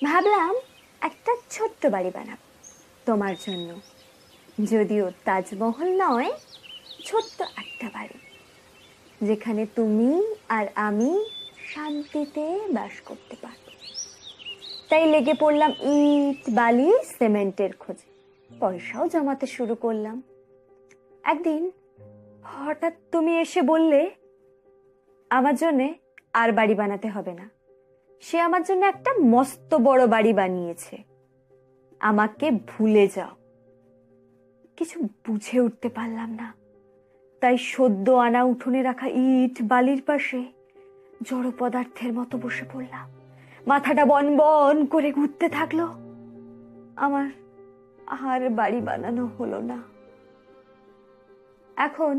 ভাবলাম একটা ছোট্ট বাড়ি বানাবো তোমার জন্য, যদিও তাজমহল নয়, ছোট্ট একটা বাড়ি যেখানে তুমি আর আমি শান্তিতে বাস করতে পারবো। তাই লেগে পড়লাম ইট বালি সিমেন্টের খোঁজে, পয়সাও জমাতে শুরু করলাম। একদিন হঠাৎ তুমি এসে বললে আমার জন্য আর বাড়ি বানাতে হবে না, সে আমার জন্য একটা মস্ত বড় বাড়ি বানিয়েছে, আমাকে ভুলে যাও। কিছু বুঝে উঠতে পারলাম না, তাই সদ্য আনা উঠোনে রাখা ইট বালির পাশে জড় পদার্থের মতো বসে পড়লাম। মাথাটা বন বন করে ঘুরতে থাকলো। আমার আর বাড়ি বানানো হলো না। এখন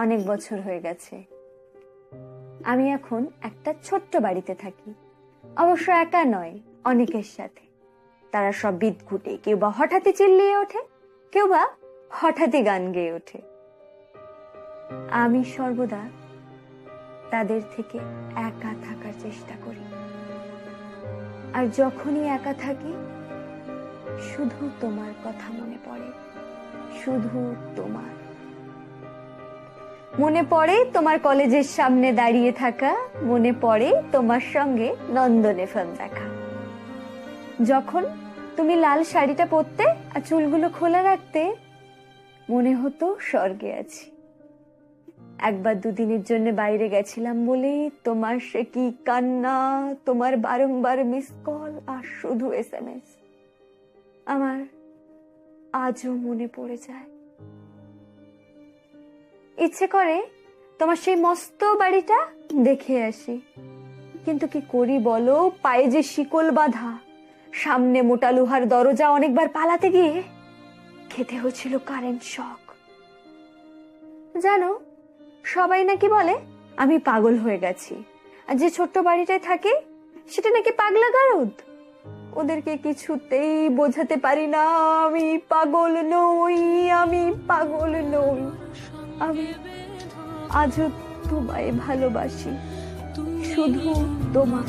অনেক বছর হয়ে গেছে, আমি এখন একটা ছোট্ট বাড়িতে থাকি। অবশ্য একা নয়, অনেকের সাথে। তারা সব বিদঘুটে, কেউ বা হঠাৎই চিল্লিয়ে ওঠে, কেউ বা হঠাৎই গান গেয়ে ওঠে। আমি সর্বদা তাদের থেকে একা থাকার চেষ্টা করি, আর যখনই একা থাকি শুধু তোমার কথা মনে পড়ে, শুধু তোমার মনে পড়ে। তোমার কলেজের সামনে দাঁড়িয়ে থাকা, মনে পড়ে তোমার সঙ্গে নন্দনে ফিল্ম দেখা, যখন তুমি লাল শাড়িটা পরতে আর চুলগুলো খোলা রাখতে, মনে হতো স্বর্গে আছি। একবার দুদিনের জন্য বাইরে গেছিলাম বলেই তোমার সে কি কান্না, তোমার বারংবার মিস কল আর শুধু SMS আমার আজও মনে পড়ে যায়। ইচ্ছে করে তোমার সেই মস্ত বাড়িটা দেখে আসি, কিন্তু কি করি বলো, পায়ে যে শিকল বাঁধা, সামনে মোটা লোহার দরজা। অনেকবার পালাতে গিয়ে খেতে হয়েছিল কারেন্ট শক। জানো, সবাই নাকি বলে আমি পাগল হয়ে গেছি, আর যে ছোট্ট বাড়িটায় থাকি সেটা নাকি পাগলা গারদ। ওদেরকে কিছুতেই বোঝাতে পারি না আমি পাগল নই, আমি পাগল নই। আমি আজও তোমায় ভালোবাসি, শুধু তোমার।